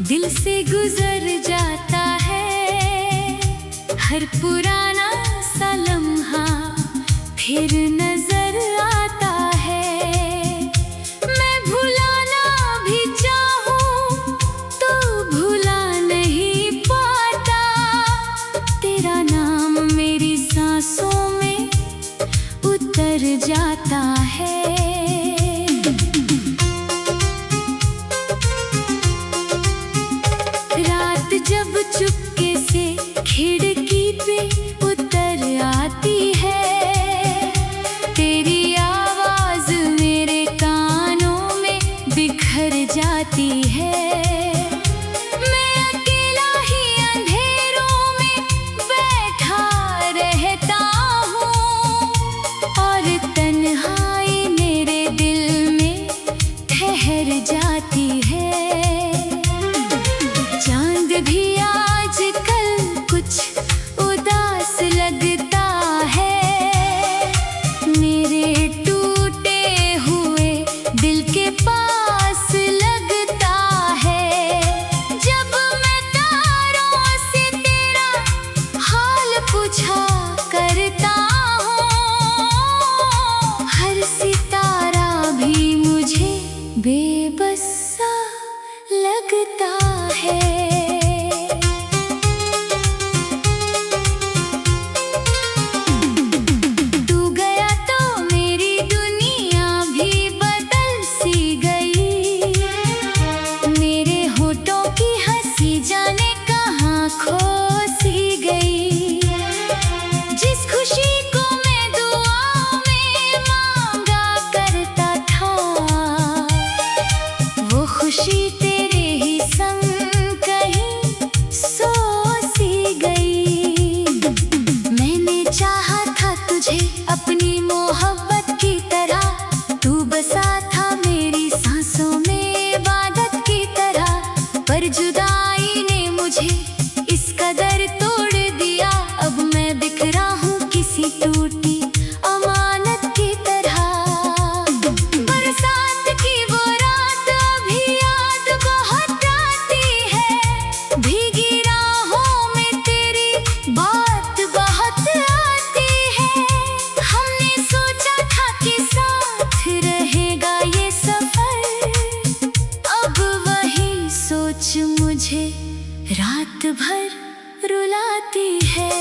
दिल से गुजर जाता है हर पुराना सा लम्हा, फिर नजर आता है। मैं भुलाना भी चाहूं तो भुला नहीं पाता, तेरा नाम मेरी सांसों में उतर जाता है। रात जब चुपके से खिड़की पे उतर आती है, तेरी आवाज मेरे कानों में बिखर जाती है। मैं अकेला ही अंधेरों में बैठा रहता हूँ और तन्हाई मेरे दिल में ठहर जाती है। चांद भी आजकल कुछ उदास लगता है, मेरे टूटे हुए दिल के पास लगता है। जब मैं तारों से तेरा हाल पूछा करता हूँ, हर सितारा भी मुझे बेबस सा लगता है। तू गया तो मेरी दुनिया भी बदल सी गई, मेरे होठों की हंसी जाने कहाँ खो सी गई। जिस खुशी को मैं दुआओं में मांगा करता था, वो खुशी तेरे ही संग कहीं सो सी गई। मैंने चाहा था तुझे अपनी मोहब्बत की तरह, तू बसा था मेरी सांसों में इबादत की तरह, पर जुदाई ने मुझे इस कदर तोड़ दिया। अब मैं बिखरा हूँ किसी टूटी अमानत की तरह। बरसात की वो रात अभी याद बहुत आती है, भीगी राहों में तेरी बात बहुत आती है। हमने सोचा था कि साथ रहेगा ये सफर, अब वही सोच मुझे रात भर रुलाती है।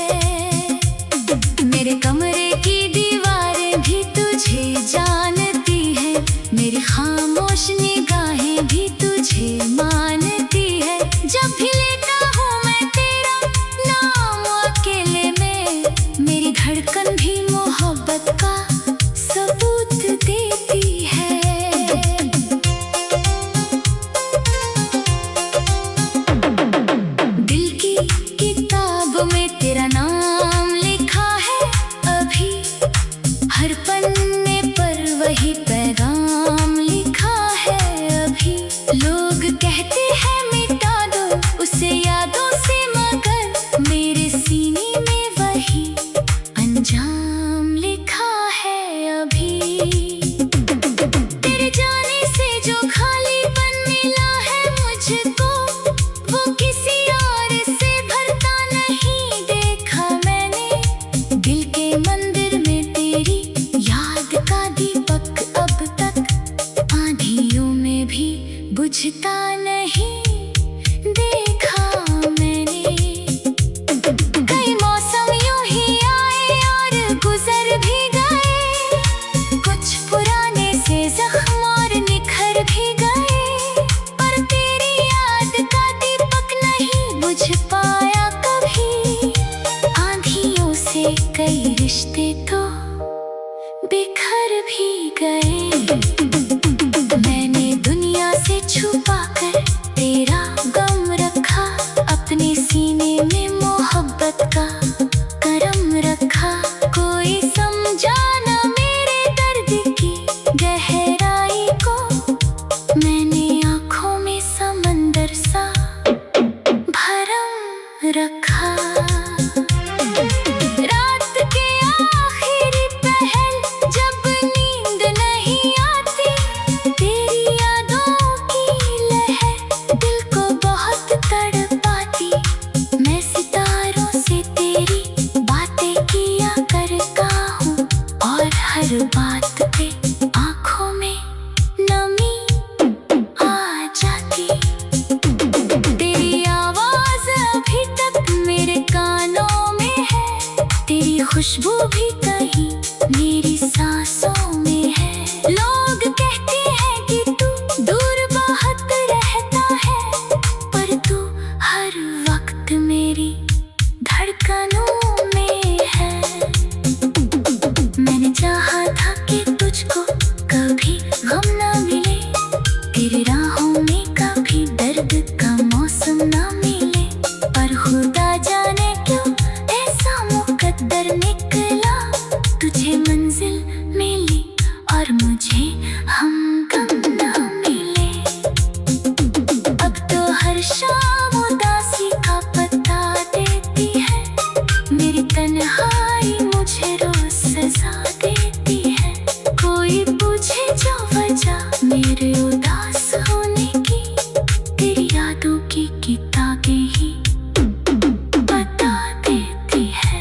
मेरे कमरे की दीवारें भी तुझे जानती है, मेरी खामोश निगाहें भी तुझे मानती है। जब भी लेता हूँ मैं तेरा नाम अकेले में, मेरी धड़कन भी मोहब्बत का सबूत देती है। दिल की किताब में तेरा नाम लिखा है अभी, हर पन्ने पर वही पैगाम लिखा है अभी। लोग कहते हैं मिटा दो उसे यादों से, मगर मेरे सीने में वही अंजाम लिखा है अभी। तेरे जाने से जो खालीपन मिला है मुझको, वो किसी और से भरता नहीं देखा मैंने। दिल के मंदिर में तेरी याद का दीपक अब तक आंधियों में भी बुझता नहीं देखा मैंने। कई मौसम यूं ही आए और गुजर भी गए, कुछ पुराने से जख्म और निखर भी गए, पर तेरी याद का दीपक नहीं बुझ पाया कभी। आंधियों से कई रिश्ते तो बिखर भी गए। मैंने दुनिया से छुपा कर तेरा गम रखा खुशबू भी कहीं मेरी सांसों में है। लोग कहते हैं कि तू दूर बहुत रहता है, पर तू हर वक्त मेरी धड़कनों में है। मैंने चाहा था कि तुझको कभी गम ना मिले, तेरी राहों में कभी दर्द का मौसम ना मिले, पर खुदा जाने क्यों ऐसा मुकद्दर निकला। तुझे मंजिल मिली और मुझे हमगम ना मिले। अब तो हर शाम उदासी का पता देती है, मेरी तन्हाई मुझे रोज सजा देती है। कोई पूछे जो वजह मेरे उदास होने की, तेरी यादों की किताबें ही बता देती है।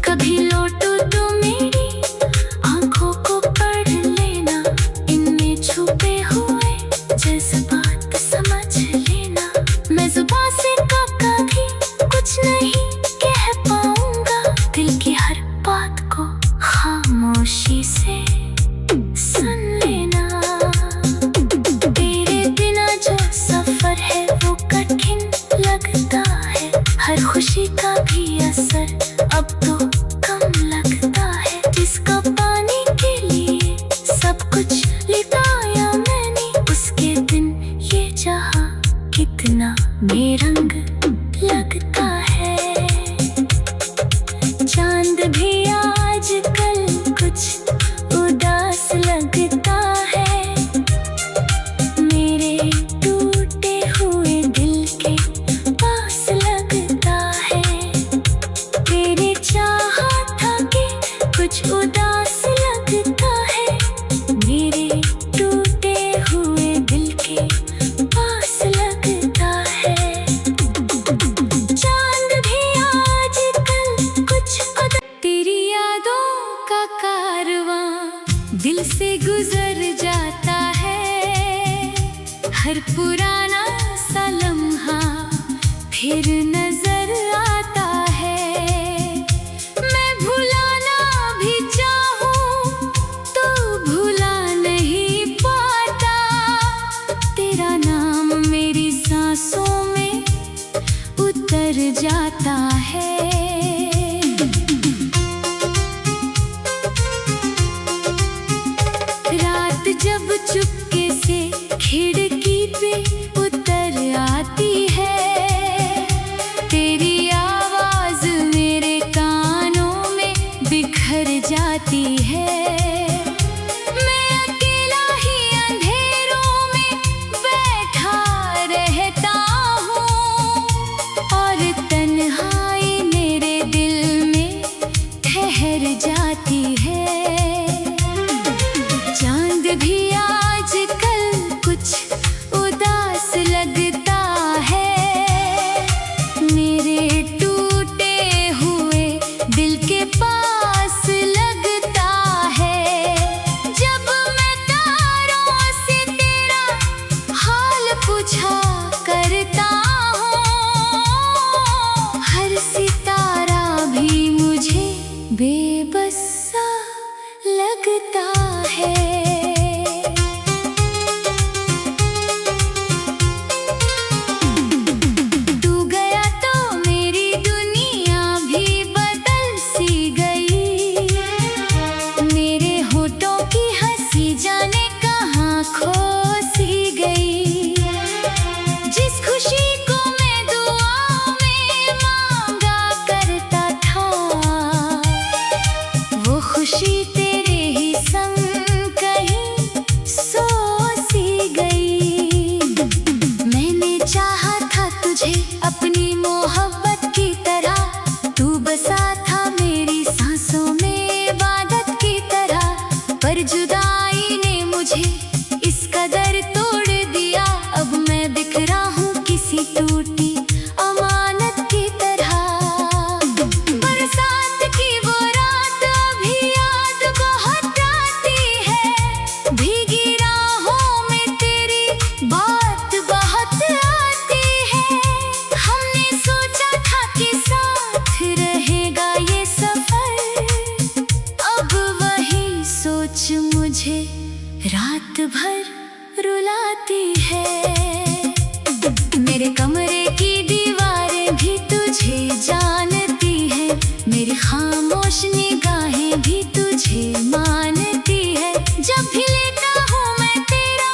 कभी लौटो तो मेरी आंखों को पढ़ लेना, इनमें छुपे हुए जज्बात समझ लेना। मैं जुबान से कभी कुछ नहीं कह पाऊंगा, दिल की हर बात को खामोशी से सुन लेना। तेरे बिना जो सफर है वो कठिन लगता है, हर खुशी का भी असर अब तो कम लगता है। जिसका पाने के लिए सब कुछ लुटाया मैंने, उसके दिन ये जहां कितना बेरंग लगता है। चांद भी आजकल कुछ उदास लगता है, मेरे टूटे हुए दिल के पास लगता है। तेरे चाहा था कि कुछ उदास लगता है, मेरे टूटे हुए दिल के पास लगता है। चांद भी आजकल कुछ तेरी यादों का कारवां दिल से गुजर जाता है। हर पुराना सा लम्हा फिर नजर आता है। मैं भुलाना भी चाहूं तो भुला नहीं पाता, तेरा नाम मेरी सांसों में उतर जाता है। रात जब चुपके से खिड़की पे उतर आती है, तेरी आवाज मेरे कानों में बिखर जाती है। मैं अकेला ही अंधेरों में बैठा रहता हूँ, और तन्हाई मेरे दिल में ठहर जाती है। चांद भी आजकल कुछ उदास लगता है, मेरे टूटे हुए दिल के पास लगता है। जब मैं तारों से तेरा हाल पूछा करता हूँ, हर सितारा भी मुझे बेबस सा लगता है। तू गया तो मेरी दुनिया भी बदल सी गई, मेरे होठों की हंसी जाने कहाँ खो सी गई। जिस खुशी को मैं दुआओं में मांगा करता था, वो खुशी तेरे ही संग कहीं सो सी गई। मैंने चाहा था तुझे अपनी मोहब्बत की तरह, तू बसा था मेरी सांसों में इबादत की तरह, पर जुदाई ने मुझे इस कदर तोड़ दिया। अब मैं बिखरा हूँ किसी टूटी अमानत की तरह। बरसात की वो रात अभी याद बहुत आती है, भीगी राहों में तेरी बात बहुत आती है। हमने सोचा था कि साथ रहेगा ये रात भर रुलाती है। मेरे कमरे की दीवारें भी तुझे जानती है, मेरी खामोश निगाहें भी तुझे मानती है। जब भी लेता हूँ मैं तेरा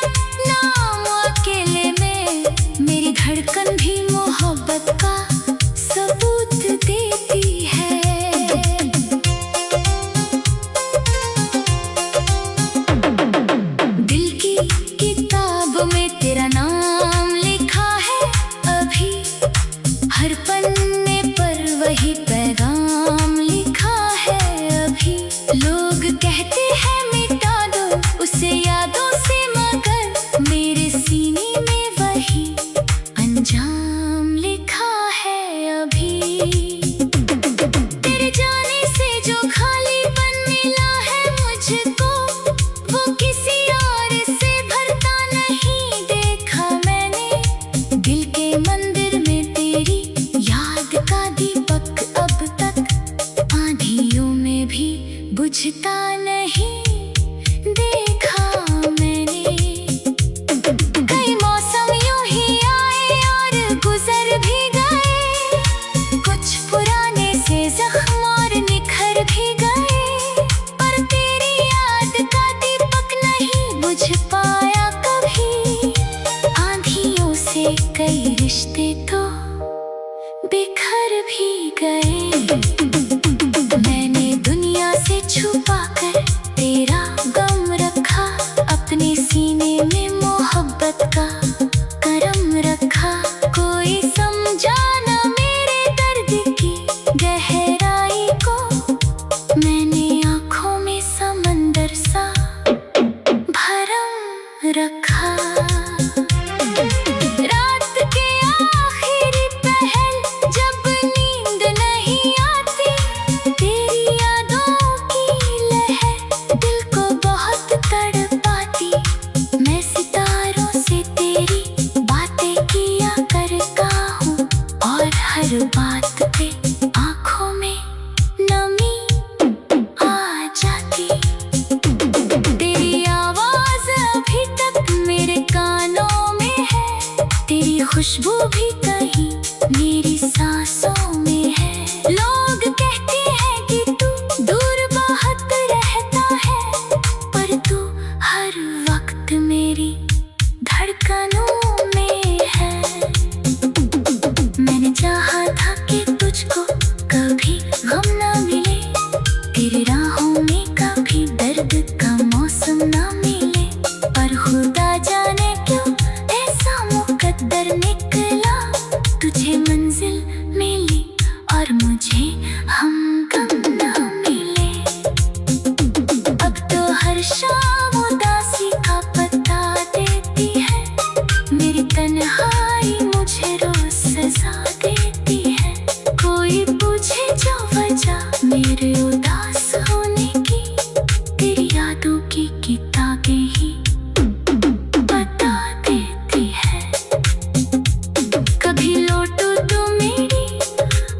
नाम अकेले में, मेरी धड़कन भी मोहब्बत का सबूत देती है। दिल की किताब में तेरा नाम लिखा है अभी, हर पन्ने पर वही पैगाम लिखा है अभी। लोग कहते हैं मिटा दो उसे यादों से, मगर मेरे सीने में वही अंजाम लिखा है अभी। तेरे जाने से जो खालीपन मिला है मुझको, वो किसी और से भरता नहीं देखा मैंने। दिल के मंदिर में तेरी याद का दीपक अब तक आंधियों में भी बुझता नहीं देखा मैंने। कई मौसम यूं ही आए और गुजर भी गए, कुछ पुराने से जख्म और निखर भी गए, पर तेरी याद का दीपक नहीं बुझ पाया कभी। आंधियों से कई रिश्ते तो बिखर भी गए। मैंने दुनिया से छुपा कर तेरा गम रखा, अपने सीने में मोहब्बत का करम रखा। कोई समझा ना मेरे दर्द की गहराई को, मैंने आँखों में समंदर सा भरम रखा। रात के आखिरी पहर जब नींद नहीं आती, तेरी यादों की लहर दिल को बहुत तड़पाती। मैं सितारों से तेरी बातें किया करता हूँ, और हर बात पे आँखों में नमी आ जाती। तेरी आवाज अभी तक मेरे कानों में है, तेरी खुशबू भी कहीं मेरी सांसों में है। लोग कहते हैं कि तू दूर बहुत रहता है, पर तू हर वक्त मेरी धड़कनों में है। मैंने चाहा था कि तुझको कभी गम ना मिले, तेरी राहों में कभी दर्द का मौसम ना मिले, पर खुदा जाने क्यों ऐसा मुकद्दर निकला। तुझे मंजिल मिली और मुझे हमगम ना मिले। अब तो हर शाम उदासी का पता देती है, मेरी तन्हाई मुझे रोज सजा देती है। कोई पूछे जो वजह मेरे उदास होने की, तेरी यादों की किताबें ही बता देती है। कभी लौटो तो मेरी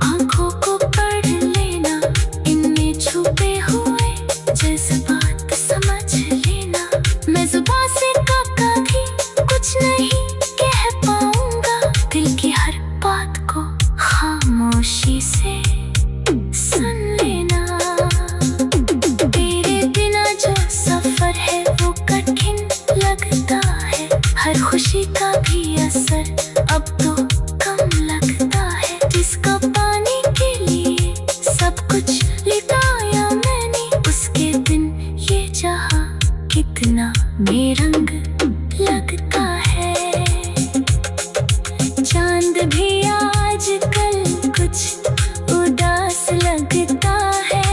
आंखों को पढ़ लेना, इनमें छुपे हुए जज्बात समझ लेना। मैं जुबान से कभी कुछ नहीं कह पाऊंगा, दिल की हर बात को खामोशी से सुन लेना। तेरे बिना जो सफर है वो कठिन लगता है, हर खुशी का भी असर अब तो कम लगता है। जिसका पाने के लिए सब कुछ लिटाया मैंने, उसके बिन ये जहां कितना बेरंग लगता है। चांद भी आजकल कुछ उदास लगता है,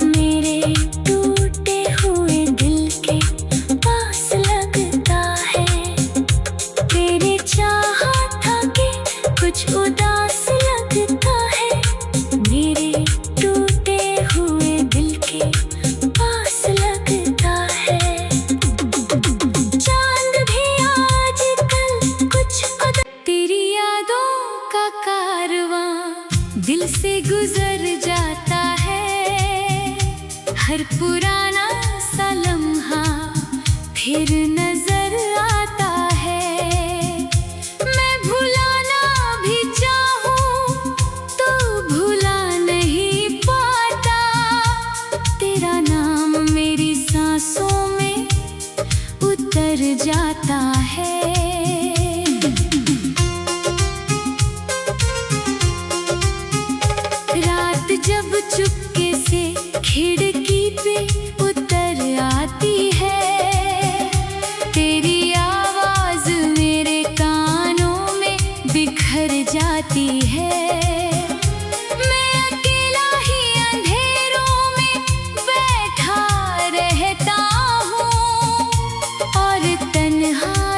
मेरे टूटे हुए दिल के पास लगता है। तेरे चाहा था कि कुछ उदास लगता है, मेरे टूटे हुए दिल के पास लगता है। चांद भी आजकल कुछ तेरी यादों का कारवां फिर नजर आता है। मैं भुलाना भी चाहूं तो भुला नहीं पाता। तेरा नाम मेरी सांसों में उतर जाता है। रात जब चुपके से खिड़की पे उतर आती है, तेरी आवाज मेरे कानों में बिखर जाती है। मैं अकेला ही अंधेरों में बैठा रहता हूँ और तन्हा